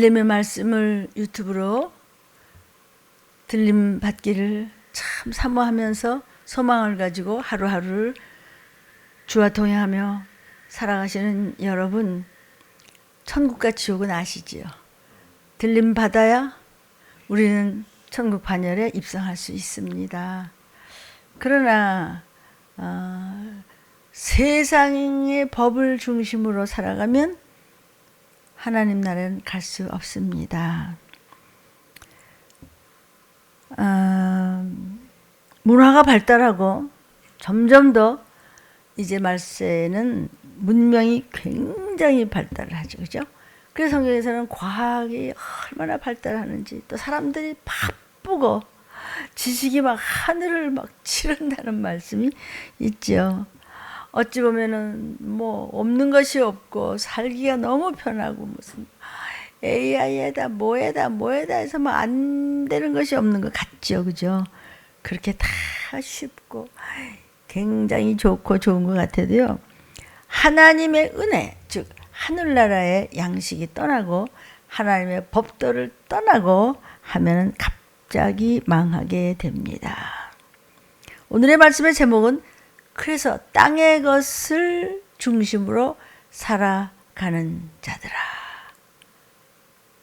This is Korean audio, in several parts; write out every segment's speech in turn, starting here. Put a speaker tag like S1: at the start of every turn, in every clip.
S1: 들림의 말씀을 유튜브로 들림 받기를 참 사모하면서 소망을 가지고 하루하루를 주와 동행하며 살아가시는 여러분, 천국과 지옥은 아시지요? 들림 받아야 우리는 천국 반열에 입성할 수 있습니다. 그러나 세상의 법을 중심으로 살아가면 하나님 나라는 갈 수 없습니다. 문화가 발달하고 점점 더 이제 말세는 문명이 굉장히 발달을 하죠. 그죠? 그래서 성경에서는 과학이 얼마나 발달하는지, 또 사람들이 바쁘고 지식이 막 하늘을 막 치른다는 말씀이 있죠. 어찌 보면은 뭐 없는 것이 없고 살기가 너무 편하고 무슨 AI에다 뭐에다 해서 뭐 안 되는 것이 없는 것 같죠. 그죠? 그렇게 다 쉽고 굉장히 좋고 좋은 것 같아도요. 하나님의 은혜, 즉 하늘나라의 양식이 떠나고 하나님의 법도를 떠나고 하면은 갑자기 망하게 됩니다. 오늘의 말씀의 제목은 그래서 땅의 것을 중심으로 살아가는 자들아.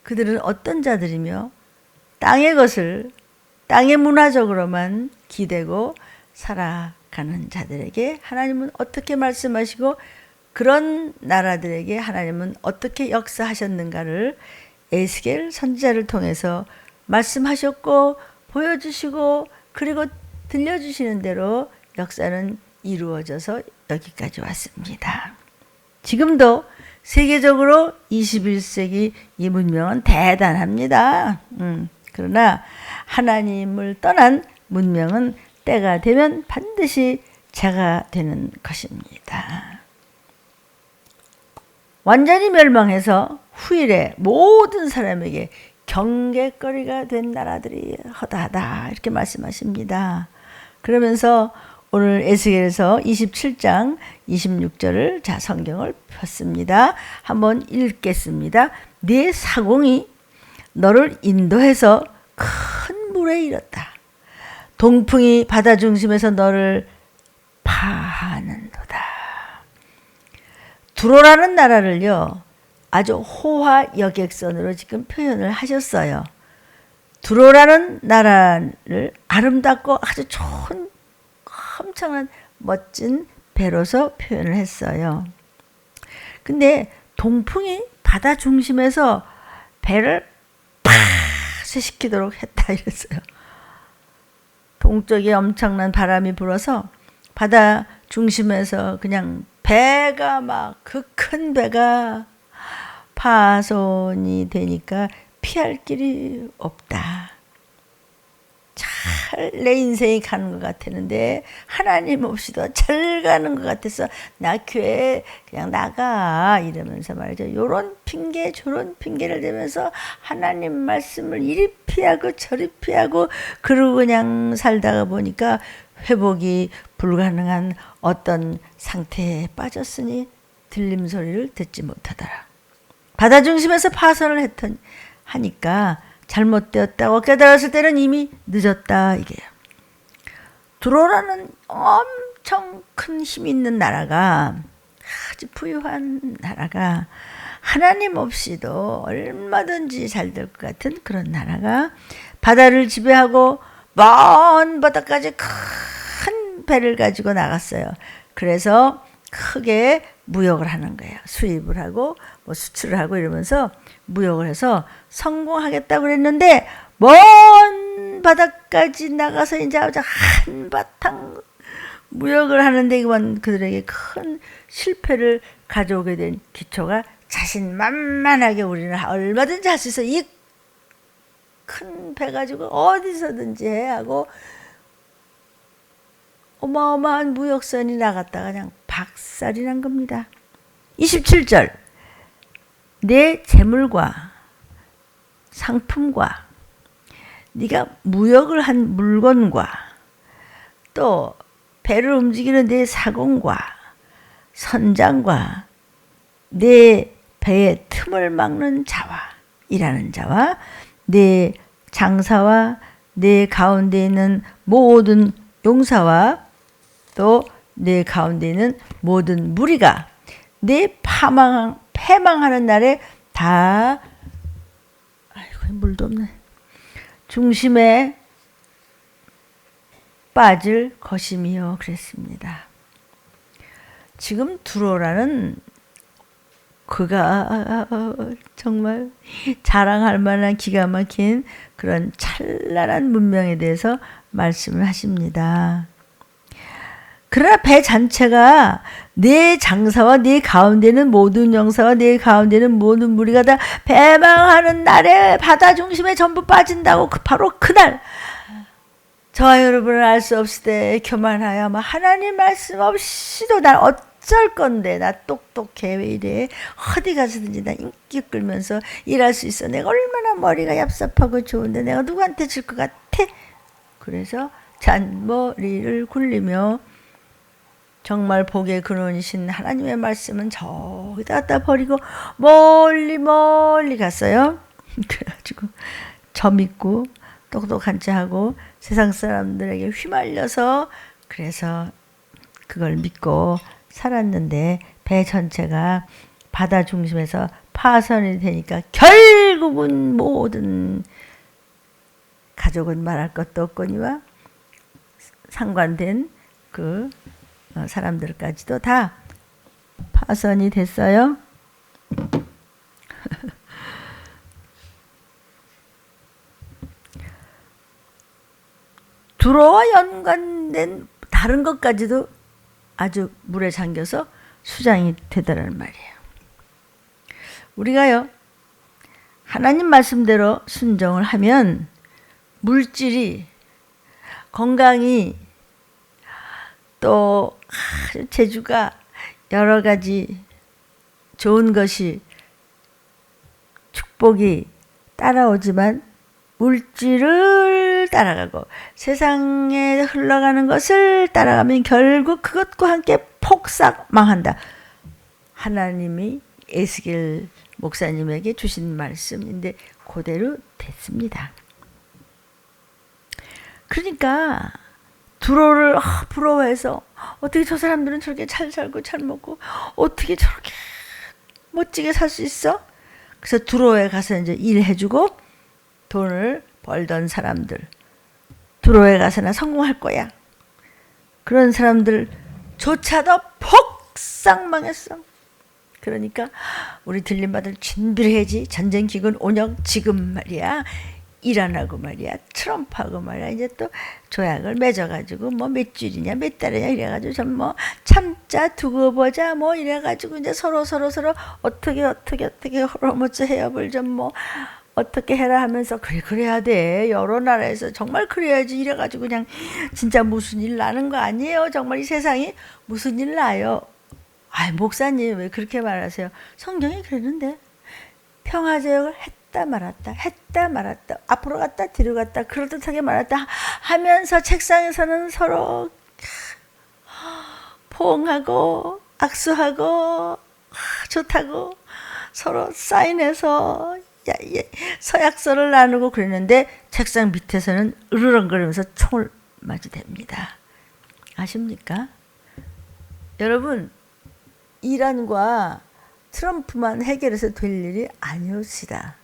S1: 그들은 어떤 자들이며 땅의 것을 땅의 문화적으로만 기대고 살아가는 자들에게 하나님은 어떻게 말씀하시고 그런 나라들에게 하나님은 어떻게 역사하셨는가를 에스겔 선지자를 통해서 말씀하셨고 보여주시고 그리고 들려주시는 대로 역사는 이루어져서 여기까지 왔습니다. 지금도 세계적으로 21세기 이 문명은 대단합니다. 그러나 하나님을 떠난 문명은 때가 되면 반드시 재가 되는 것입니다. 완전히 멸망해서 후일에 모든 사람에게 경계거리가 된 나라들이 허다하다 이렇게 말씀하십니다. 그러면서 오늘 에스겔에서 27장 26절을 자 성경을 폈습니다. 한번 읽겠습니다. 네 사공이 너를 인도해서 큰 물에 이뤘다. 동풍이 바다 중심에서 너를 파하는도다. 두로라는 나라를요 아주 호화 여객선으로 지금 표현을 하셨어요. 두로라는 나라를 아름답고 아주 좋은 엄청난 멋진 배로서 표현을 했어요. 근데 동풍이 바다 중심에서 배를 파쇄시키도록 했다 이랬어요. 동쪽에 엄청난 바람이 불어서 바다 중심에서 그냥 배가 막 그 큰 배가 파손이 되니까 피할 길이 없다. 잘 내 인생이 가는 것 같았는데 하나님 없이도 잘 가는 것 같아서 나 교회 그냥 나가 이러면서 말이죠. 요런 핑계 저런 핑계를 대면서 하나님 말씀을 이리 피하고 저리 피하고 그러고 그냥 살다가 보니까 회복이 불가능한 어떤 상태에 빠졌으니 들림 소리를 듣지 못하더라. 바다 중심에서 파손을 하니까 잘못되었다고 깨달았을 때는 이미 늦었다 이게요. 두로라는 엄청 큰 힘 있는 나라가 아주 부유한 나라가 하나님 없이도 얼마든지 잘 될 것 같은 그런 나라가 바다를 지배하고 먼 바다까지 큰 배를 가지고 나갔어요. 그래서 크게 무역을 하는 거예요. 수입을 하고 뭐 수출을 하고 이러면서 무역을 해서 성공하겠다고 그랬는데 먼 바다까지 나가서 이제 한바탕 무역을 하는데 이건 그들에게 큰 실패를 가져오게 된 기초가 자신만만하게 우리는 얼마든지 할 수 있어. 이 큰 배 가지고 어디서든지 해 하고 어마어마한 무역선이 나갔다가 그냥 박살이 난 겁니다. 27절 내 재물과 상품과 네가 무역을 한 물건과 또 배를 움직이는 내 사공과 선장과 내 배의 틈을 막는 자와 일하는 자와 내 장사와 내 가운데 있는 모든 용사와 또 내 가운데 있는 모든 무리가 내 패망하는 날에 다 아이고 물도 없네. 중심에 빠질 것이며 그랬습니다. 지금 두로라는 그가 정말 자랑할 만한 기가 막힌 그런 찬란한 문명에 대해서 말씀을 하십니다. 그러나 배 전체가 내 장사와 내 가운데는 모든 영사와 내 가운데는 모든 무리가 다 패망하는 날에 바다 중심에 전부 빠진다고 바로 그날 저와 여러분은 알 수 없을 때 교만하여 하나님 말씀 없이도 난 어쩔 건데 나 똑똑해 왜 이래 어디 가서든지 나 인기 끌면서 일할 수 있어 내가 얼마나 머리가 얍삽하고 좋은데 내가 누구한테 질 것 같아 그래서 잔머리를 굴리며 정말 복의 근원이신 하나님의 말씀은 저기다 갖다 버리고 멀리 갔어요. 그래가지고 저 믿고 똑똑한 척하고 세상 사람들에게 휘말려서 그래서 그걸 믿고 살았는데 배 전체가 바다 중심에서 파선이 되니까 결국은 모든 가족은 말할 것도 없거니와 상관된 그 사람들까지도 다 파선이 됐어요. 두로와 연관된 다른 것까지도 아주 물에 잠겨서 수장이 되더라는 말이에요. 우리가요 하나님 말씀대로 순종을 하면 물질이 건강이 또 재주가 여러 가지 좋은 것이 축복이 따라오지만 물질을 따라가고 세상에 흘러가는 것을 따라가면 결국 그것과 함께 폭삭 망한다. 하나님이 에스겔 목사님에게 주신 말씀인데 그대로 됐습니다. 그러니까 두로를 부러워해서 어떻게 저 사람들은 저렇게 잘 살고 잘 먹고 어떻게 저렇게 멋지게 살 수 있어? 그래서 두로에 가서 이제 일해주고 돈을 벌던 사람들 두로에 가서나 성공할 거야. 그런 사람들조차도 폭삭 망했어. 그러니까 우리 들림받을 준비를 해야지. 전쟁기근 5년 지금 말이야. 이란하고 말이야 트럼프하고 말이야 이제 또 조약을 맺어가지고 몇 줄이냐 몇 달이냐 이래가지고 좀 참자 두고 보자 이래가지고 이제 서로 어떻게 헐어먹자 해협을 좀 어떻게 해라 하면서 그래야 돼. 여러 나라에서 정말 그래야지 이래가지고 그냥 진짜 무슨 일 나는 거 아니에요. 정말 이 세상이 무슨 일 나요. 목사님 왜 그렇게 말하세요. 성경이 그랬는데 평화제약을 했다 말았다 앞으로 갔다 뒤로 갔다 그럴듯하게 말았다 하면서 책상에서는 서로 포옹하고 악수하고 좋다고 서로 사인해서 서약서를 나누고 그랬는데 책상 밑에서는 으르렁거리면서 총을 맞이됩니다. 아십니까? 여러분 이란과 트럼프만 해결해서 될 일이 아니었시다.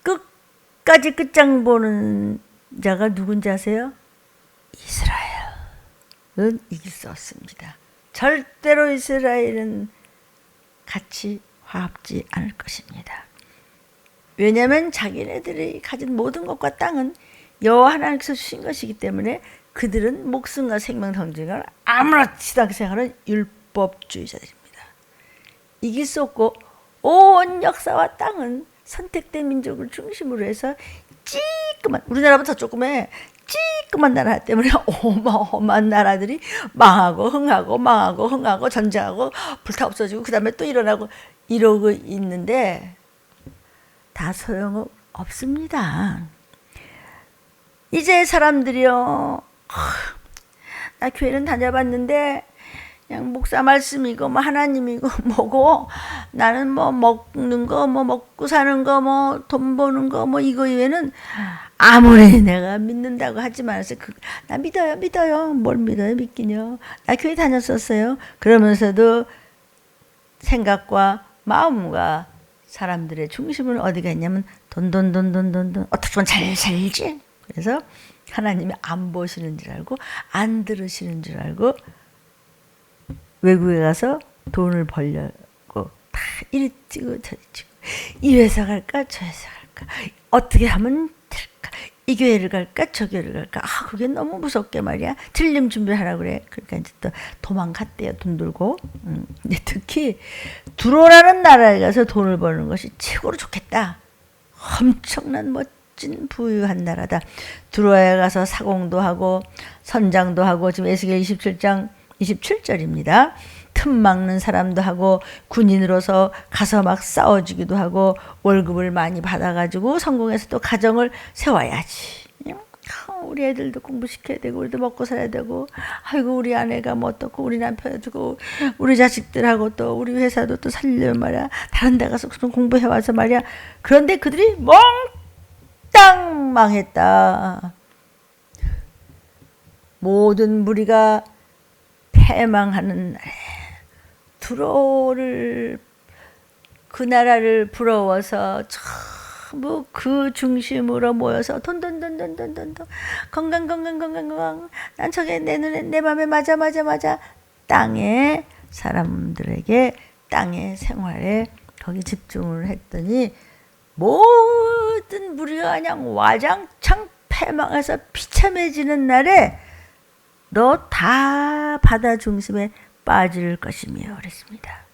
S1: 끝까지 끝장 보는 자가 누군지 아세요? 이스라엘은 이길 수 없습니다. 절대로 이스라엘은 같이 화합지 않을 것입니다. 왜냐하면 자기네들이 가진 모든 것과 땅은 여호와 하나님께서 주신 것이기 때문에 그들은 목숨과 생명 던지걸 아무렇지도 않게 생각하는 율법주의자들입니다. 이길 수 없고 온 역사와 땅은 선택된 민족을 중심으로 해서 찌끄만 우리나라보다 더 조금해 찌끄만 나라 때문에 어마어마한 나라들이 망하고 흥하고 전쟁하고 불타 없어지고 그 다음에 또 일어나고 이러고 있는데 다 소용없습니다. 이제 사람들이요 나 교회는 다녀봤는데 그냥 목사 말씀이고 뭐 하나님이고 뭐고 나는 뭐 먹는 거 뭐 먹고 사는 거 뭐 돈 버는 거 뭐 이거 이외에는 아무리 내가 믿는다고 하지만 나 믿어요 뭘 믿어요 믿긴요 나 교회 다녔었어요 그러면서도 생각과 마음과 사람들의 중심은 어디가 있냐면 돈 어떻게 보면 잘 살지 그래서 하나님이 안 보시는 줄 알고 안 들으시는 줄 알고 외국에 가서 돈을 벌려고 다 이리 뛰고 저리 뛰고 이 회사 갈까 저 회사 갈까 어떻게 하면 될까 이 교회를 갈까 저 교회를 갈까 그게 너무 무섭게 말이야 틀림 준비하라고 그래 그러니까 이제 또 도망갔대요 돈 들고 근데 특히 두로라는 나라에 가서 돈을 버는 것이 최고로 좋겠다 엄청난 멋진 부유한 나라다 두로에 가서 사공도 하고 선장도 하고 지금 에스겔 27장 27절입니다. 틈 막는 사람도 하고 군인으로서 가서 막 싸워주기도 하고 월급을 많이 받아가지고 성공해서 또 가정을 세워야지. 우리 애들도 공부시켜야 되고 우리도 먹고 살아야 되고 아이고 우리 아내가 뭐 어떻고 우리 남편도 우리 자식들하고 또 우리 회사도 또 살려면 말이야 다른 데 가서 공부해와서 말이야 그런데 그들이 몽땅 망했다. 모든 무리가 패망하는 날에 두로를 그 나라를 부러워서 전부 그 중심으로 모여서 돈 건강 난 저게 내 눈에 내 맘에 맞아 땅의 사람들에게 땅의 생활에 거기 집중을 했더니 모든 무리가 그냥 와장창 패망해서 비참해지는 날에 너 다 바다 중심에 빠질 것이며 그랬습니다.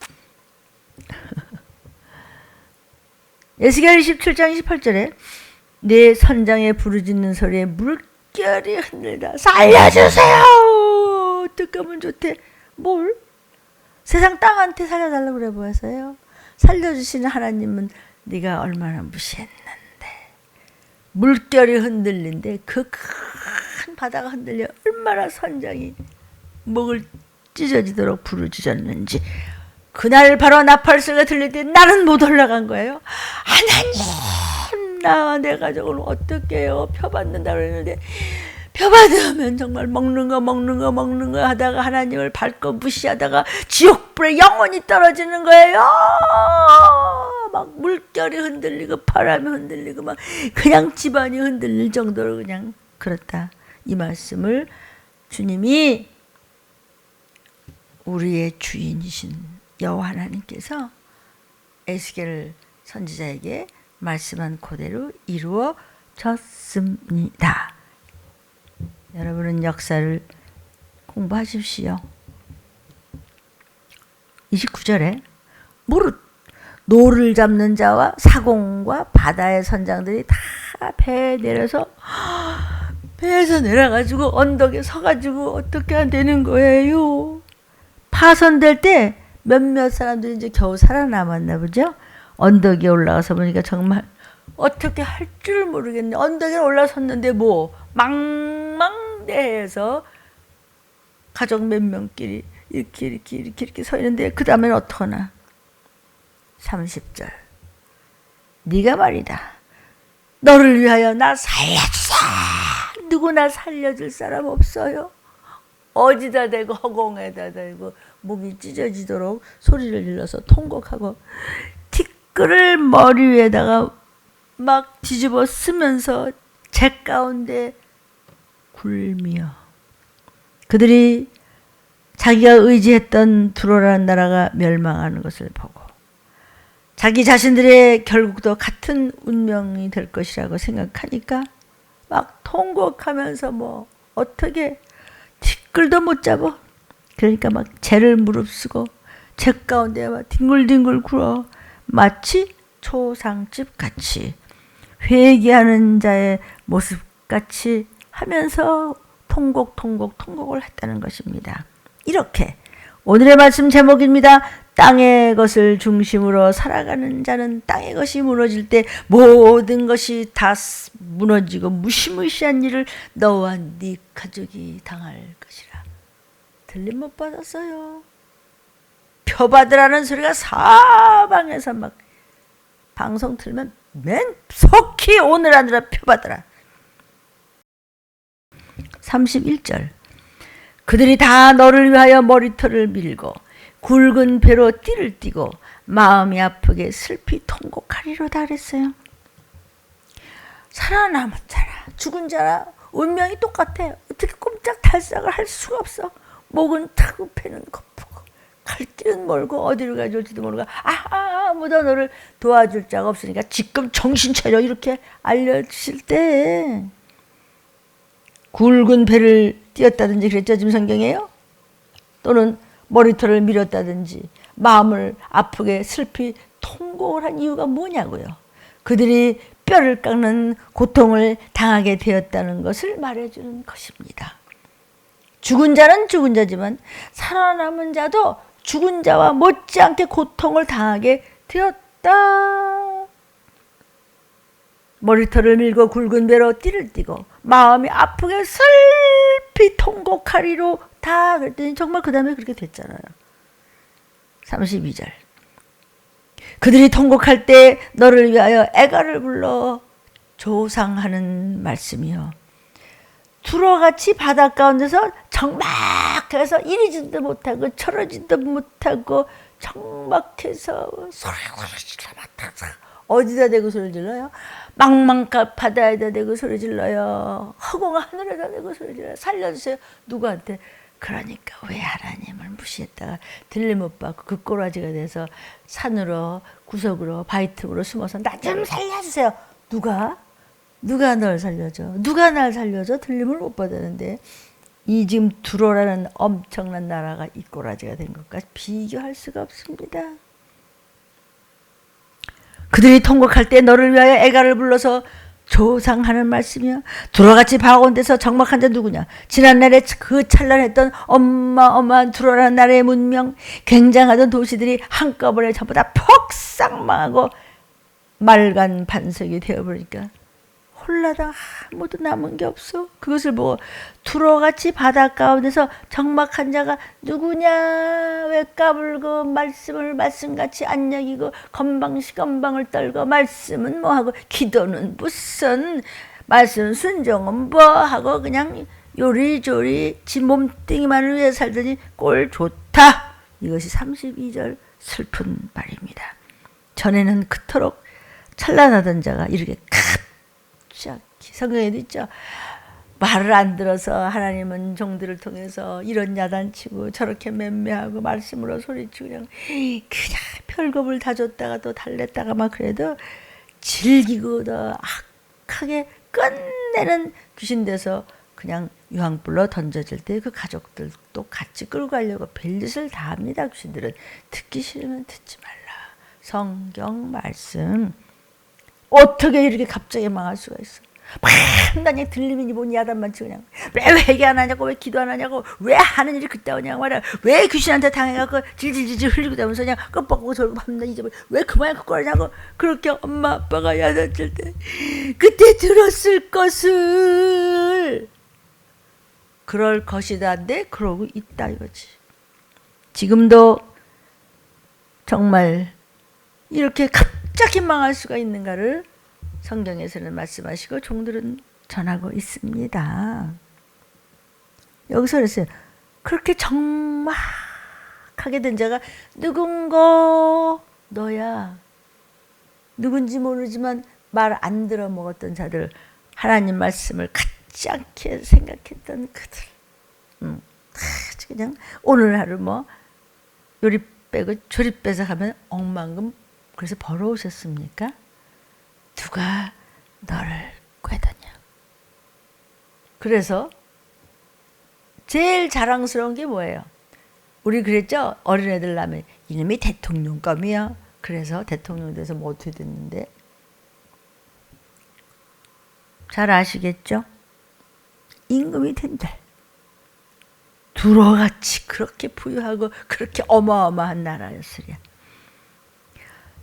S1: 에스겔 27장 28절에 내 선장에 부르짖는 소리에 물결이 흔들다 살려주세요. 어떻게 하면 좋대. 뭘? 세상 땅한테 살려달라고 그래 보았어요. 살려주시는 하나님은 네가 얼마나 무시했는데 물결이 흔들린데 그 큰 바다가 흔들려 얼마나 선장이 목을 찢어지도록 부르짖었는지 그날 바로 나팔소리가 들릴 때 나는 못 올라간 거예요. 하나님 나와 내 가족을 어떻게 해요. 펴받는다 그랬는데 펴받으면 정말 먹는 거 하다가 하나님을 밟고 무시하다가 지옥불에 영원히 떨어지는 거예요. 막 물결이 흔들리고 바람이 흔들리고 막 그냥 집안이 흔들릴 정도로 그냥 그렇다. 이 말씀을 주님이 우리의 주인이신 여호와 하나님께서 에스겔 선지자에게 말씀한 그대로 이루어졌습니다. 여러분은 역사를 공부하십시오. 29절에 무릇 노를 잡는 자와 사공과 바다의 선장들이 다 배에 내려서 배에서 내려가지고 언덕에 서가지고 어떻게 안 되는 거예요. 파손될 때 몇몇 사람들이 이제 겨우 살아남았나 보죠. 언덕에 올라가서 보니까 정말 어떻게 할 줄 모르겠네. 언덕에 올라섰는데 뭐 망망대해서 가족 몇 명끼리 이렇게 서 있는데 그 다음에는 어떡하나. 30절 네가 말이다. 너를 위하여 나 살려주자. 누구나 살려줄 사람 없어요. 어디다 대고 허공에다 대고 목이 찢어지도록 소리를 질러서 통곡하고 티끌을 머리 위에다가 막 뒤집어 쓰면서 재 가운데 굴며 그들이 자기가 의지했던 두로라는 나라가 멸망하는 것을 보고 자기 자신들의 결국도 같은 운명이 될 것이라고 생각하니까 막 통곡하면서 뭐 어떻게 티끌도 못 잡아. 그러니까 막 재를 무릅쓰고 재 가운데 막 뒹굴뒹굴 굴어 마치 초상집 같이 회개하는 자의 모습 같이 하면서 통곡을 했다는 것입니다. 이렇게 오늘의 말씀 제목입니다. 땅의 것을 중심으로 살아가는 자는 땅의 것이 무너질 때 모든 것이 다 무너지고 무시무시한 일을 너와 네 가족이 당할 것이라. 들림 못 받았어요. 표받으라는 소리가 사방에서 막 방송 틀면 맨 속히 오늘 하느라 표받으라. 31절. 그들이 다 너를 위하여 머리털을 밀고 굵은 배로 띠를 띠고 마음이 아프게 슬피 통곡하리로다 그랬어요. 살아남은 자라 죽은 자라 운명이 똑같아. 어떻게 꼼짝 달싹을 할 수가 없어. 목은 타고 배는 고프고 갈 길은 멀고 어디로 가줄지도 모르고 아무도 너를 도와줄 자가 없으니까 지금 정신 차려 이렇게 알려주실 때 굵은 배를 띄었다든지 그랬죠. 지금 성경에요. 또는 머리털을 밀었다든지 마음을 아프게 슬피 통곡을 한 이유가 뭐냐고요. 그들이 뼈를 깎는 고통을 당하게 되었다는 것을 말해주는 것입니다. 죽은 자는 죽은 자지만 살아남은 자도 죽은 자와 못지않게 고통을 당하게 되었다. 머리털을 밀고 굵은 배로 띠를 띠고 마음이 아프게 슬피 통곡하리로 다 그랬더니 정말 그 다음에 그렇게 됐잖아요. 32절. 그들이 통곡할 때 너를 위하여 애가를 불러 조상하는 말씀이요. 두로같이 바닷 가운데서 적막해서 이리지도 못하고 저러지도 못하고 적막해서 소리를 질러 맡아서 어디다 대고 소리 질러요? 망망가 바다에다 대고 소리 질러요. 허공아 하늘에다 대고 소리 질러요. 살려주세요. 누구한테? 그러니까 왜 하나님을 무시했다가 들림 못 받고 그 꼬라지가 돼서 산으로 구석으로 바위 틈으로 숨어서 나 좀 살려주세요. 누가 널 살려줘? 누가 날 살려줘? 들림을 못 받았는데 이 지금 두로라는 엄청난 나라가 이 꼬라지가 된 것과 비교할 수가 없습니다. 그들이 통곡할 때 너를 위하여 애가를 불러서 조상하는 말씀이야. 두로같이 바온 데서 적막한 자 누구냐? 지난날에 그 찬란했던 어마어마한 두로라는 나라의 문명, 굉장하던 도시들이 한꺼번에 전부 다 폭삭 망하고 말간 반석이 되어버리니까 홀라당 아무도 남은 게 없어. 그것을 보고 두로같이 바다 가운데서 적막한 자가 누구냐? 왜 까불고 말씀을 말씀같이 안 여기고 건방을 떨고 말씀은 뭐하고 기도는 무슨 말씀 순종은 뭐하고 그냥 요리조리 지 몸뚱이만을 위해 살더니 꼴 좋다. 이것이 32절 슬픈 말입니다. 전에는 그토록 찬란하던 자가 이렇게 성경에도 있죠. 말을 안 들어서 하나님은 종들을 통해서 이런 야단치고 저렇게 맴매하고 말씀으로 소리치고 그냥 별겁을 다 줬다가 또 달랬다가 막 그래도 질기고 더 악하게 끝내는 귀신 돼서 그냥 유황불로 던져질 때 그 가족들도 같이 끌고 가려고 별짓을 다 합니다. 귀신들은 듣기 싫으면 듣지 말라. 성경 말씀 어떻게 이렇게 갑자기 망할 수가 있어? 판단이 들리면 뭔 야단만 치고 그냥 왜 회개 안 하냐고 왜 기도 안 하냐고 왜 하는 일이 그때 오냐고 말이야. 왜 귀신한테 당해갖고 질질질질 흘리고 다면서 그냥 껍벅고 절고 밤낮 잊어버려. 왜 그 모양 그걸 하냐고. 그렇게 엄마 아빠가 야단칠 때 그때 들었을 것을 그럴 것이다인데 그러고 있다 이거지. 지금도 정말 이렇게 갑자기 망할 수가 있는가를 성경에서는 말씀하시고 종들은 전하고 있습니다. 여기서 그랬어요. 그렇게 적막하게 된 자가 누군가 너야. 누군지 모르지만 말 안 들어 먹었던 자들, 하나님 말씀을 갖지 않게 생각했던 그들. 그냥 오늘 하루 뭐 요리 빼고 조리 빼서 가면 억만금 그래서 벌어오셨습니까? 누가 너를 꾀더냐. 그래서 제일 자랑스러운 게 뭐예요? 우리 그랬죠? 어린애들 나면 이놈이 대통령감이야. 그래서 대통령 돼서 뭐 어떻게 됐는데? 잘 아시겠죠? 임금이 된들. 두로같이 그렇게 부유하고 그렇게 어마어마한 나라였으랴.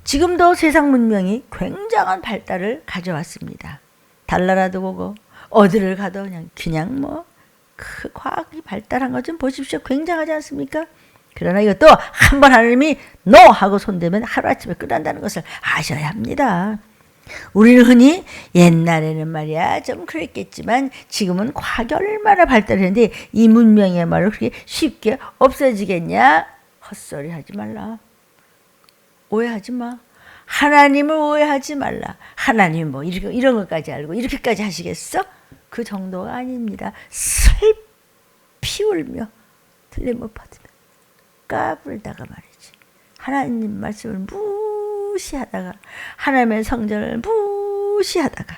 S1: 지금도 세상 문명이 굉장한 발달을 가져왔습니다. 달나라도 보고 어디를 가도 그냥 뭐 그 과학이 발달한 것 좀 보십시오. 굉장하지 않습니까? 그러나 이것도 한번 하나님이 NO 하고 손대면 하루아침에 끝난다는 것을 아셔야 합니다. 우리는 흔히 옛날에는 말이야 좀 그랬겠지만 지금은 과학이 얼마나 발달했는데 이 문명이야말로 그렇게 쉽게 없어지겠냐? 헛소리 하지 말라. 오해하지 마. 하나님을 오해하지 말라. 하나님 뭐 이런 것까지 알고 이렇게까지 하시겠어? 그 정도가 아닙니다. 슬피 울며 들림 못 받으며 까불다가 말이지. 하나님 말씀을 무시하다가 하나님의 성전을 무시하다가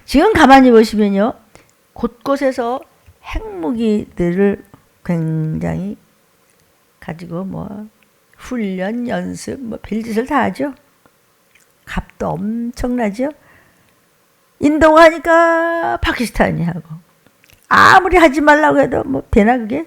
S1: 지금 가만히 보시면요. 곳곳에서 핵무기들을 굉장히 가지고 뭐 훈련, 연습, 뭐 별짓을 다 하죠. 값도 엄청나죠. 인도가 하니까 파키스탄이 하고 아무리 하지 말라고 해도 뭐 되나 그게?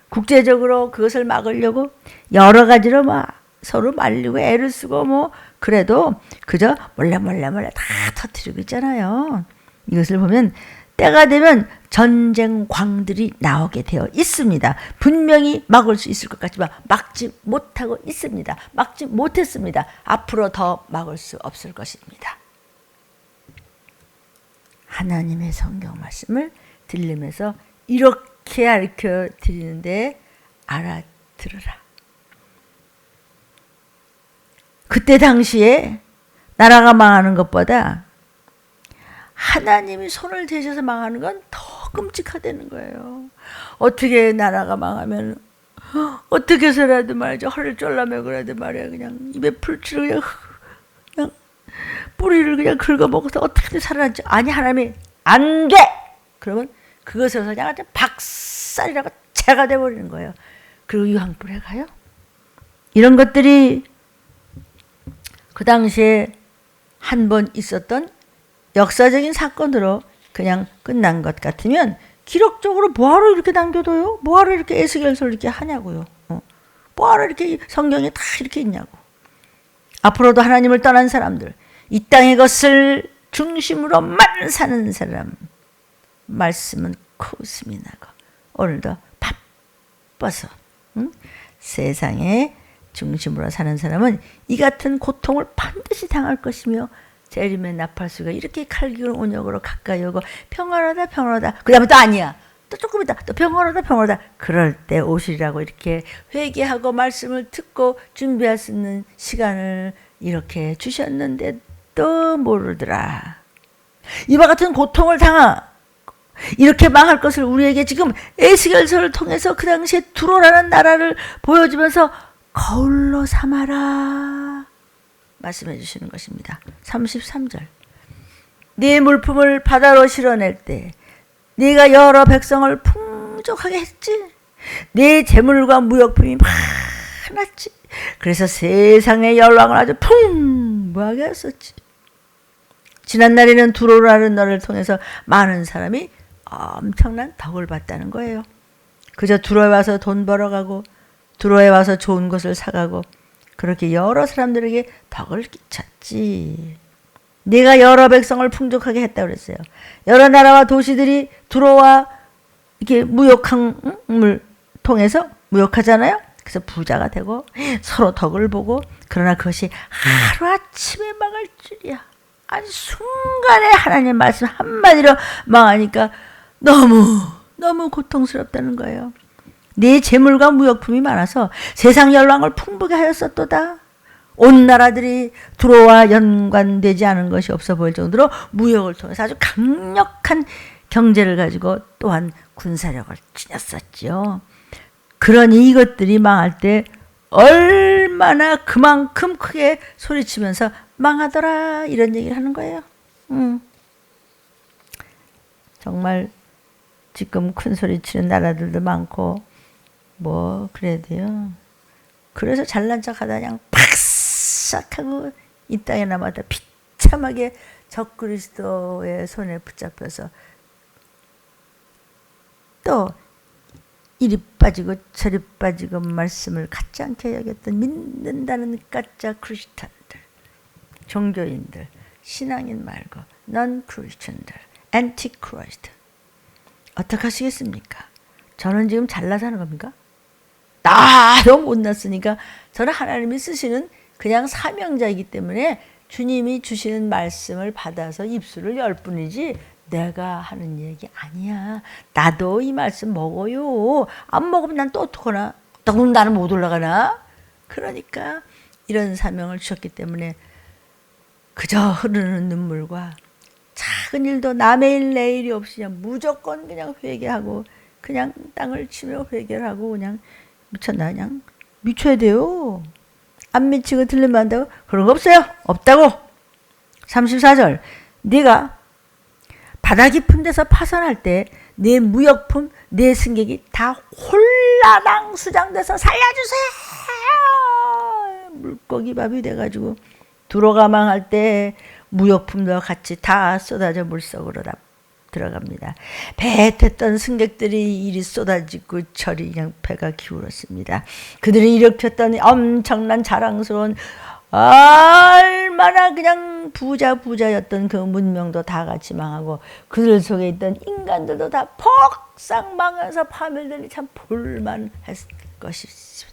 S1: 국제적으로 그것을 막으려고 여러 가지로 막 서로 말리고 애를 쓰고 뭐 그래도 그저 몰래 다 터뜨리고 있잖아요. 이것을 보면 때가 되면 전쟁 광들이 나오게 되어 있습니다. 분명히 막을 수 있을 것 같지만 막지 못하고 있습니다. 막지 못했습니다. 앞으로 더 막을 수 없을 것입니다. 하나님의 성경 말씀을 들리면서 이렇게 가르쳐 드리는데 알아들으라. 그때 당시에 나라가 망하는 것보다 하나님이 손을 대셔서 망하는 건 더 끔찍하다는 거예요. 어떻게 나라가 망하면 어떻게 해서라도 말이죠. 허리를 쫄라매고라도 말이야. 그냥 입에 풀칠을 그냥 뿌리를 그냥 긁어먹어서 어떻게든 살아났지. 아니 하나님이 안 돼! 그러면 그것에서 그냥 박살이라고 재가 돼버리는 거예요. 그리고 유황불에 가요. 이런 것들이 그 당시에 한 번 있었던 역사적인 사건으로 그냥 끝난 것 같으면 기록적으로 뭐하러 이렇게 남겨둬요? 뭐하러 이렇게 에스겔서를 이렇게 하냐고요. 뭐하러 이렇게 성경에 다 이렇게 있냐고. 앞으로도 하나님을 떠난 사람들, 이 땅의 것을 중심으로만 사는 사람, 말씀은 코웃음이 나고 오늘도 바빠서 세상의 중심으로 사는 사람은 이 같은 고통을 반드시 당할 것이며 재림의 나팔수가 이렇게 칼기운 온역으로 가까이 오고 평화로다 그 다음에 또 아니야 또 조금 있다 또 평화로다 그럴 때 오시리라고 이렇게 회개하고 말씀을 듣고 준비할 수 있는 시간을 이렇게 주셨는데 또 모르더라. 이와 같은 고통을 당하 이렇게 망할 것을 우리에게 지금 에스겔서를 통해서 그 당시에 두로라는 나라를 보여주면서 거울로 삼아라 말씀해 주시는 것입니다. 33절 네 물품을 바다로 실어낼 때 네가 여러 백성을 풍족하게 했지. 네 재물과 무역품이 많았지. 그래서 세상의 열왕을 아주 풍부하게 했었지. 지난날에는 두로라는 너를 통해서 많은 사람이 엄청난 덕을 봤다는 거예요. 그저 두로에 와서 돈 벌어가고 두로에 와서 좋은 것을 사가고 그렇게 여러 사람들에게 덕을 끼쳤지. 네가 여러 백성을 풍족하게 했다고 그랬어요. 여러 나라와 도시들이 두로와 이렇게 무역항을 통해서 무역하잖아요. 그래서 부자가 되고 서로 덕을 보고 그러나 그것이 하루아침에 망할 줄이야. 아니 순간에 하나님 말씀 한마디로 망하니까 너무 고통스럽다는 거예요. 네 재물과 무역품이 많아서 세상 열왕을 풍부게 하였었도다. 온 나라들이 두로와 연관되지 않은 것이 없어 보일 정도로 무역을 통해서 아주 강력한 경제를 가지고 또한 군사력을 지녔었죠. 그러니 이것들이 망할 때 얼마나 그만큼 크게 소리치면서 망하더라 이런 얘기를 하는 거예요. 정말 지금 큰 소리치는 나라들도 많고 뭐 그래도요. 그래서 잘난 척하다 그냥 팍싹하고 이 땅에 남았다 비참하게 적그리스도의 손에 붙잡혀서 또 이리 빠지고 저리 빠지고 말씀을 갖지 않게 여겼던 믿는다는 가짜 크리스찬들, 종교인들, 신앙인 말고 넌 크리스찬들, 안티크라이스트 어떻게 하시겠습니까? 저는 지금 잘나 사는 겁니까? 나도 못났으니까 저는 하나님이 쓰시는 그냥 사명자이기 때문에 주님이 주시는 말씀을 받아서 입술을 열 뿐이지 내가 하는 얘기 아니야. 나도 이 말씀 먹어요. 안 먹으면 난 또 어떡하나? 그럼 나는 못 올라가나? 그러니까 이런 사명을 주셨기 때문에 그저 흐르는 눈물과 작은 일도 남의 일 내 일이 없이 그냥 무조건 그냥 회개하고 그냥 땅을 치며 회개하고 그냥 미쳤나? 그냥 미쳐야 돼요. 안 미치고 들리면 안 되고 그런 거 없어요. 없다고. 34절 네가 바다 깊은 데서 파선할 때 내 무역품 내 승객이 다 홀라당 수장돼서 살려주세요. 물고기 밥이 돼가지고 두로가 망할 때 무역품도 같이 다 쏟아져 물속으로 다 들어갑니다. 배에 탔던 승객들이 이리 쏟아지고 저리 그냥 배가 기울었습니다. 그들이 일으켰던 엄청난 자랑스러운 얼마나 그냥 부자였던 그 문명도 다 같이 망하고 그들 속에 있던 인간들도 다 폭삭 망해서 파멸되니 참 볼만했을 것이지.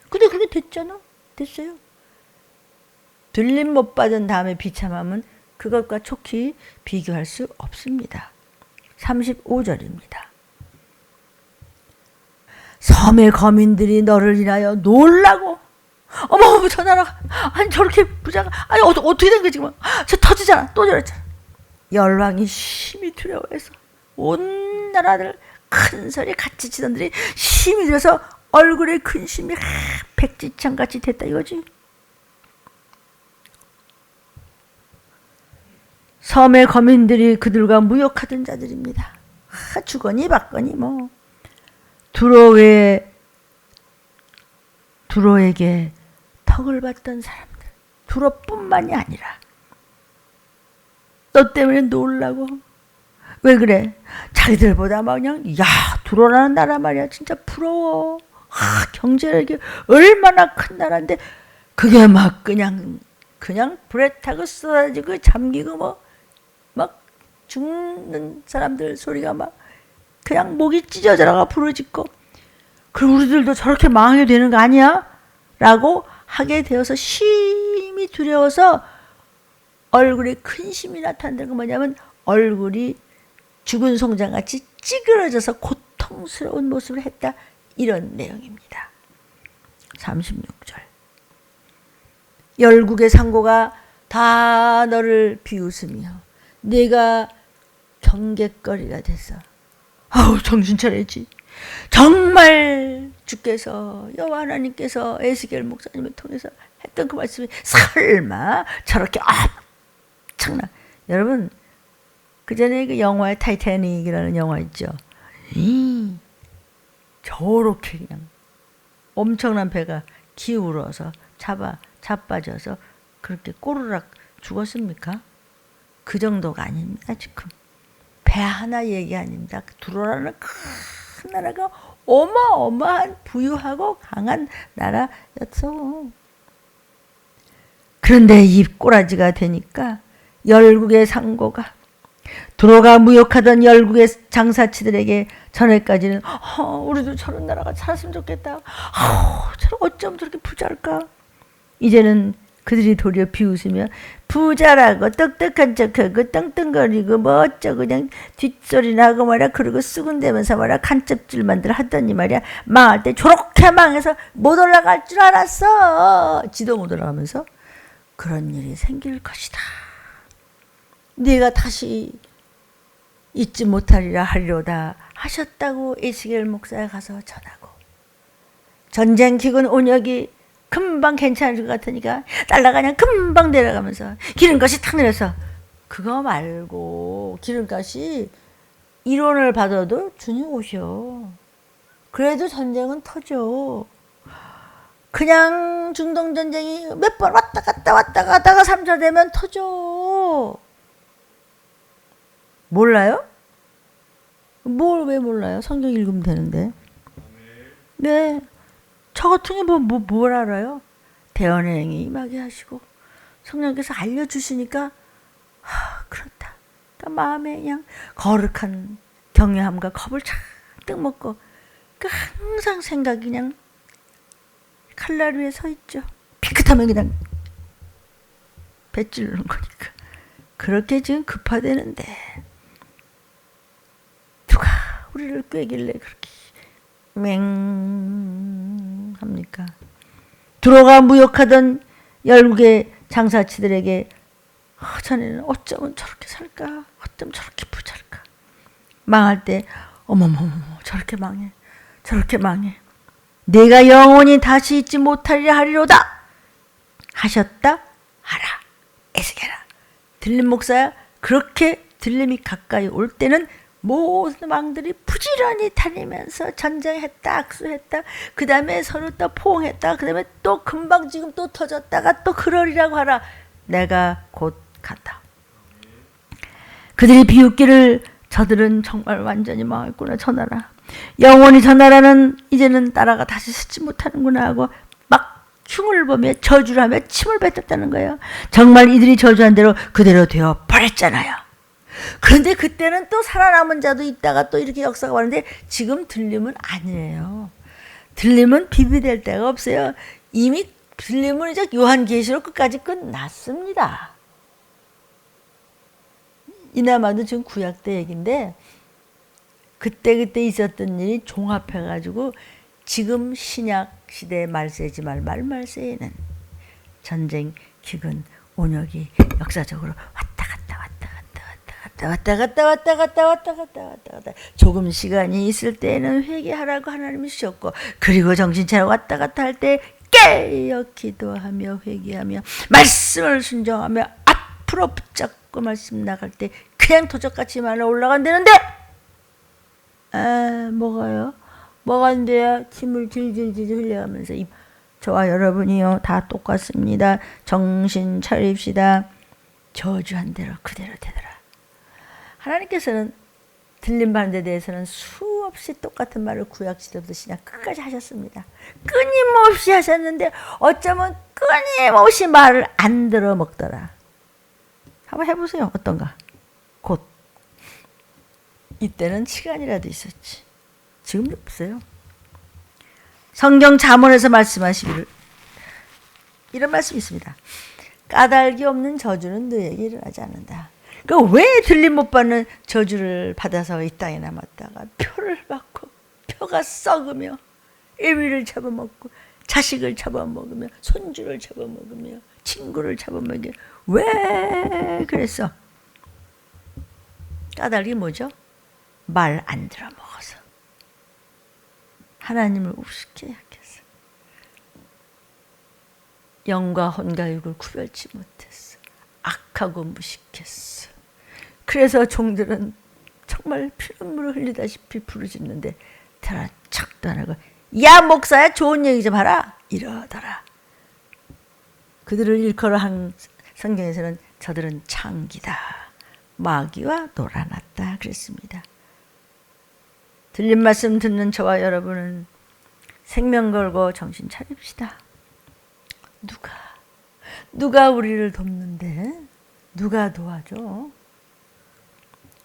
S1: 근데 그게 됐잖아. 됐어요. 들림 못 받은 다음에 비참함은 그것과 촉히 비교할 수 없습니다. 35절입니다. 섬의 거민들이 너를 인하여 놀라고 어머 저 나라가 아니 저렇게 부자가 아니 어떻게 된 거지 지금 저 터지잖아 또 저랬잖아. 열왕이 심히 두려워해서 온 나라들 큰 소리 같이 치던들이 심히 들어서 얼굴에 근심이 백지창같이 됐다 이거지. 섬의 거민들이 그들과 무역하던 자들입니다. 주거니 받거니 뭐 두로에게 턱을 받던 사람들 두로뿐만이 아니라 너 때문에 놀라고 왜 그래? 자기들보다 막 그냥 야 두로라는 나라 말이야 진짜 부러워. 경제력이 얼마나 큰 나라인데 그게 막 그냥 불에 타고 쏟아지고 잠기고 막 죽는 사람들 소리가 막 그냥 목이 찢어져라가 부러지고 그럼 우리들도 저렇게 망하게 되는 거 아니야? 라고 하게 되어서 심히 두려워서 얼굴에 근심이 나타난다는 건 뭐냐면 얼굴이 죽은 송장같이 찌그러져서 고통스러운 모습을 했다. 이런 내용입니다. 36절 열국의 상고가 다 너를 비웃으며 네가 경객거리가 됐어. 아우 정신 차려야지. 정말 주께서 여호와 하나님께서 에스겔 목사님을 통해서 했던 그 말씀이 설마 저렇게 엄청난 여러분 그 전에 그 영화의 타이타닉이라는 영화 있죠. 저렇게 그냥 엄청난 배가 기울어서 자빠져서 그렇게 꼬르락 죽었습니까? 그 정도가 아닙니다. 지금 배 하나 얘기 아닙니다. 두로라는 큰 나라가 어마어마한 부유하고 강한 나라였어. 그런데 이 꼬라지가 되니까 열국의 상고가 두로가 무역하던 열국의 장사치들에게 전에까지는 우리도 저런 나라가 살았으면 좋겠다. 저런 어쩜 저렇게 부자일까? 이제는 그들이 도리어 비웃으며 부자라고 똑똑한 척하고 떵떵거리고 뭐 어쩌고 그냥 뒷소리나 하고 말이야. 그러고 수군대면서 말이야. 간첩질만들 하더니 말이야. 망할 때 저렇게 망해서 못 올라갈 줄 알았어. 지도 못 올라가면서 그런 일이 생길 것이다. 네가 다시 잊지 못하리라 하리로다 하셨다고 에스겔 목사에 가서 전하고 전쟁 기근 온역이 금방 괜찮을 것 같으니까 날아가냐 금방 내려가면서 기름값이 탁 내려서 그거 말고 기름값이 1원을 받아도 주님 오셔. 그래도 전쟁은 터져. 그냥 중동전쟁이 몇 번 왔다 갔다가 3차 되면 터져. 몰라요? 뭘 왜 몰라요? 성경 읽으면 되는데. 네. 저 같은 게 뭘 알아요? 대언행이 임하게 하시고 성령께서 알려주시니까 그렇다. 그러니까 마음에 그냥 거룩한 경외함과 겁을 잔뜩 먹고 그 항상 생각이 그냥 칼날 위에 서 있죠. 삐끗하면 그냥 배 찌르는 거니까. 그렇게 지금 급하대는데 누가 우리를 꿰길래 그렇게 맹합니까? 들어가 무역하던 열국의 장사치들에게 자네는 어쩌면 저렇게 살까? 어쩌면 저렇게 부자일까? 망할 때 어머머머 저렇게 망해. 저렇게 망해. 내가 영원히 다시 잊지 못하리라 하리로다 하셨다 하라. 에스게라. 들림 목사야, 그렇게 들림이 가까이 올 때는 모든 왕들이 부지런히 다니면서 전쟁했다, 악수했다, 그 다음에 서로 또 포옹했다, 그 다음에 또 금방 지금 또 터졌다가 또 그러리라고 하라. 내가 곧 간다. 그들이 비웃기를 저들은 정말 완전히 망했구나. 저 나라 영원히 저 나라는 이제는 나라가 다시 서지 못하는구나 하고 막 흉을 보며 저주를 하며 침을 뱉었다는 거예요. 정말 이들이 저주한 대로 그대로 되어 버렸잖아요. 그런데 그때는 또 살아남은 자도 있다가 또 이렇게 역사가 왔는데 지금 들림은 아니에요. 들림은 비비될 데가 없어요. 이미 들림은 이제 요한계시록 끝까지 끝났습니다. 이나마도 지금 구약 때 얘기인데 그때 있었던 일이 종합해가지고 지금 신약 시대의 말세지 말세에는 전쟁, 기근, 온역이 역사적으로 왔다 갔다 조금 시간이 있을 때는 회개하라고 하나님이 주셨고 그리고 정신 차려 왔다 갔다 할 때 깨어 기도하며 회개하며 말씀을 순종하며 앞으로 붙잡고 말씀 나갈 때 그냥 도적같이 말로 올라간다는데 뭐가요? 뭐가 안 돼요? 침을 질질질 흘려가면서 저와 여러분이요 다 똑같습니다. 정신 차립시다. 저주한 대로 그대로 되더라. 하나님께서는 들림받는 데 대해서는 수없이 똑같은 말을 구약시대부터 신약 끝까지 하셨습니다. 끊임없이 하셨는데 어쩌면 끊임없이 말을 안 들어 먹더라. 한번 해보세요. 어떤가? 곧. 이때는 시간이라도 있었지. 지금은 없어요. 성경 잠언에서 말씀하시기를 이런 말씀이 있습니다. 까닭이 없는 저주는 너에게 일어나지 않는다. 그러니까 왜 들림 못 받는 저주를 받아서 이 땅에 남았다가 표를 받고 표가 썩으며 애미를 잡아먹고 자식을 잡아먹으며 손주를 잡아먹으며 친구를 잡아먹으며 왜 그랬어? 까닭이 뭐죠? 말 안 들어 먹어서 하나님을 우습게 약했어. 영과 혼과 육을 구별치 못했어. 악하고 무식했어. 그래서 종들은 정말 피눈물을 흘리다시피 부르짖는데 들어 척도 안 하고 야 목사야 좋은 얘기 좀 하라 이러더라. 그들을 일컬어 한 성경에서는 저들은 창기다 마귀와 놀아났다 그랬습니다. 들린 말씀 듣는 저와 여러분은 생명 걸고 정신 차립시다. 누가 우리를 돕는데? 누가 도와줘?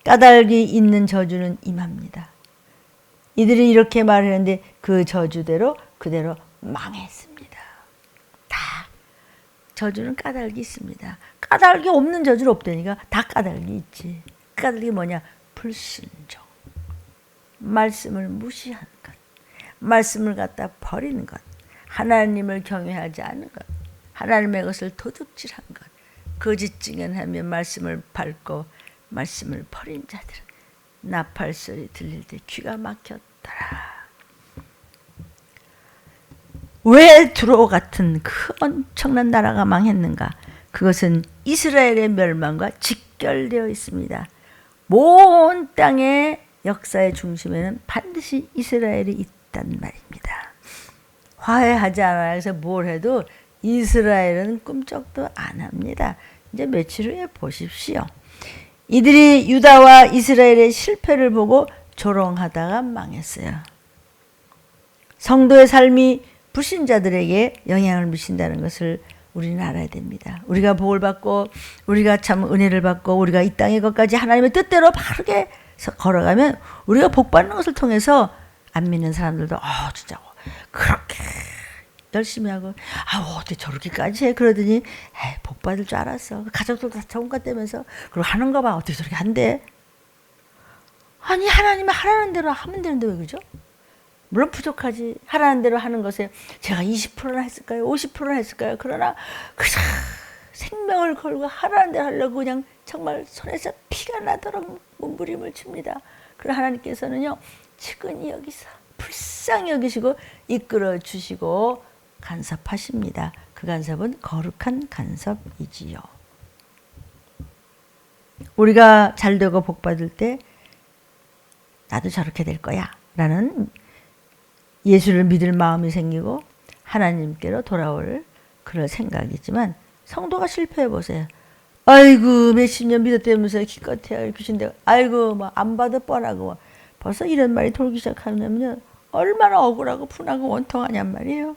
S1: 까닭이 있는 저주는 임합니다. 이들이 이렇게 말했는데 그 저주대로 그대로 망했습니다. 다 저주는 까닭이 있습니다. 까닭이 없는 저주는 없다니까. 다 까닭이 있지. 까닭이 뭐냐? 불순종. 말씀을 무시하는 것. 말씀을 갖다 버리는 것. 하나님을 경외하지 않는 것. 하나님의 것을 도둑질한 것. 거짓 증언하며 말씀을 밟고 말씀을 버린 자들은 나팔 소리 들릴 때 귀가 막혔더라. 왜 두로 같은 그 엄청난 나라가 망했는가? 그것은 이스라엘의 멸망과 직결되어 있습니다. 모든 땅의 역사의 중심에는 반드시 이스라엘이 있단 말입니다. 화해하지 않아요. 그래서 뭘 해도 이스라엘은 꿈쩍도 안 합니다. 이제 며칠 후에 보십시오. 이들이 유다와 이스라엘의 실패를 보고 조롱하다가 망했어요. 성도의 삶이 불신자들에게 영향을 미친다는 것을 우리는 알아야 됩니다. 우리가 복을 받고 우리가 참 은혜를 받고 우리가 이 땅의 것까지 하나님의 뜻대로 바르게 걸어가면 우리가 복 받는 것을 통해서 안 믿는 사람들도 진짜 그렇게 열심히 하고 어떻게 저렇게까지 해 그러더니 에이, 복 받을 줄 알았어. 가족들도 다 전과 떼면서 그리고 하는 거 봐. 어떻게 저렇게 한대. 아니 하나님이 하라는 대로 하면 되는데 왜 그러죠? 물론 부족하지. 하라는 대로 하는 것에 제가 20%나 했을까요? 50%나 했을까요? 그러나 그저 생명을 걸고 하라는 대로 하려고 그냥 정말 손에서 피가 나도록 몸부림을 칩니다. 그러나 하나님께서는요 측은히 여기서 불쌍히 여기시고 이끌어 주시고 간섭하십니다. 그 간섭은 거룩한 간섭이지요. 우리가 잘되고 복받을 때 나도 저렇게 될 거야 라는 예수를 믿을 마음이 생기고 하나님께로 돌아올 그럴 생각이지만 성도가 실패해 보세요. 아이고 몇십 년 믿었다면서 기껏해야 귀신데 아이고 뭐 안 봐도 뻔하고 벌써 이런 말이 돌기 시작하면 얼마나 억울하고 분하고 원통하냔 말이에요.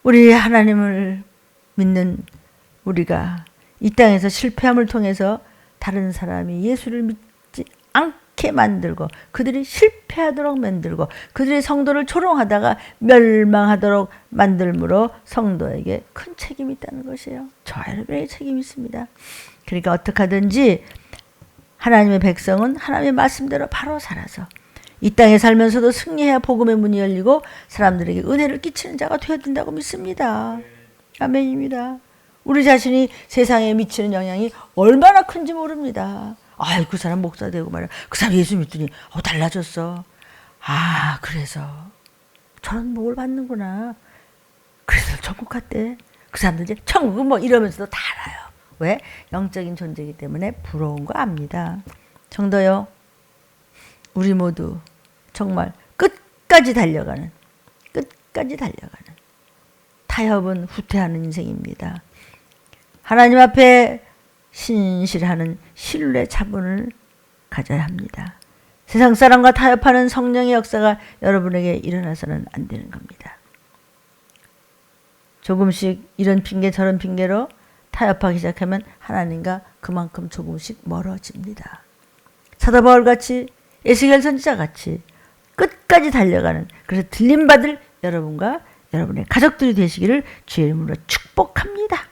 S1: 우리 하나님을 믿는 우리가 이 땅에서 실패함을 통해서 다른 사람이 예수를 믿지 않게 만들고 그들이 실패하도록 만들고 그들의 성도를 조롱하다가 멸망하도록 만들므로 성도에게 큰 책임이 있다는 것이에요. 저 여러분에게 책임이 있습니다. 그러니까 어떻게 하든지 하나님의 백성은 하나님의 말씀대로 바로 살아서 이 땅에 살면서도 승리해야 복음의 문이 열리고 사람들에게 은혜를 끼치는 자가 되어야 된다고 믿습니다. 아멘입니다. 우리 자신이 세상에 미치는 영향이 얼마나 큰지 모릅니다. 아이 그 사람 목사 되고 말이야. 그 사람 예수 믿더니 달라졌어. 그래서 저런 복을 받는구나. 그래서 천국 갔대. 그 사람들 이제 천국은 뭐 이러면서도 다 알아요. 왜? 영적인 존재이기 때문에 부러운 거 압니다. 정도요. 우리 모두 정말 끝까지 달려가는 타협은 후퇴하는 인생입니다. 하나님 앞에 신실하는 신뢰 차분을 가져야 합니다. 세상 사람과 타협하는 성령의 역사가 여러분에게 일어나서는 안 되는 겁니다. 조금씩 이런 핑계 저런 핑계로 타협하기 시작하면 하나님과 그만큼 조금씩 멀어집니다. 사도 바울같이 에스겔 선지자같이 끝까지 달려가는 그래서 들림받을 여러분과 여러분의 가족들이 되시기를 주의 이름으로 축복합니다.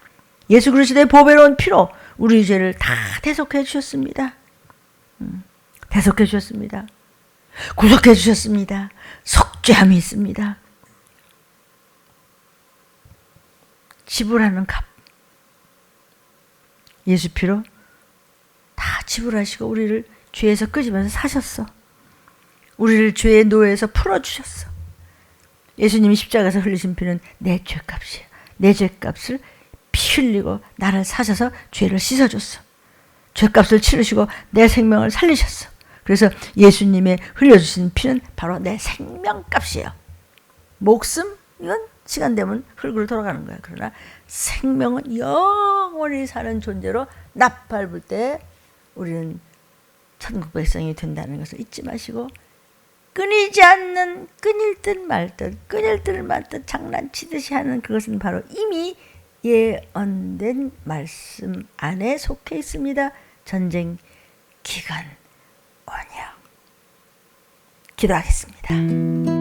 S1: 예수 그리스도의 보배로운 피로 우리 죄를 다 대속해 주셨습니다. 대속해 주셨습니다. 구속해 주셨습니다. 속죄함이 있습니다. 지불하는 값. 예수 피로 다 지불하시고 우리를 죄에서 끄집어서 사셨어. 우리를 죄의 노예에서 풀어주셨어. 예수님이 십자가에서 흘리신 피는 내 죄값이야. 내 죄값을 피 흘리고 나를 사셔서 죄를 씻어줬어. 죄값을 치르시고 내 생명을 살리셨어. 그래서 예수님의 흘려주신 피는 바로 내 생명값이에요. 목숨 이건 시간 되면 흙으로 돌아가는 거야. 그러나 생명은 영원히 사는 존재로 나팔 불 때 우리는 천국 백성이 된다는 것을 잊지 마시고 끊이지 않는 끊일 듯 말 듯 장난치듯이 하는 그것은 바로 이미 예언된 말씀 안에 속해 있습니다. 전쟁 기간 언약. 기도하겠습니다.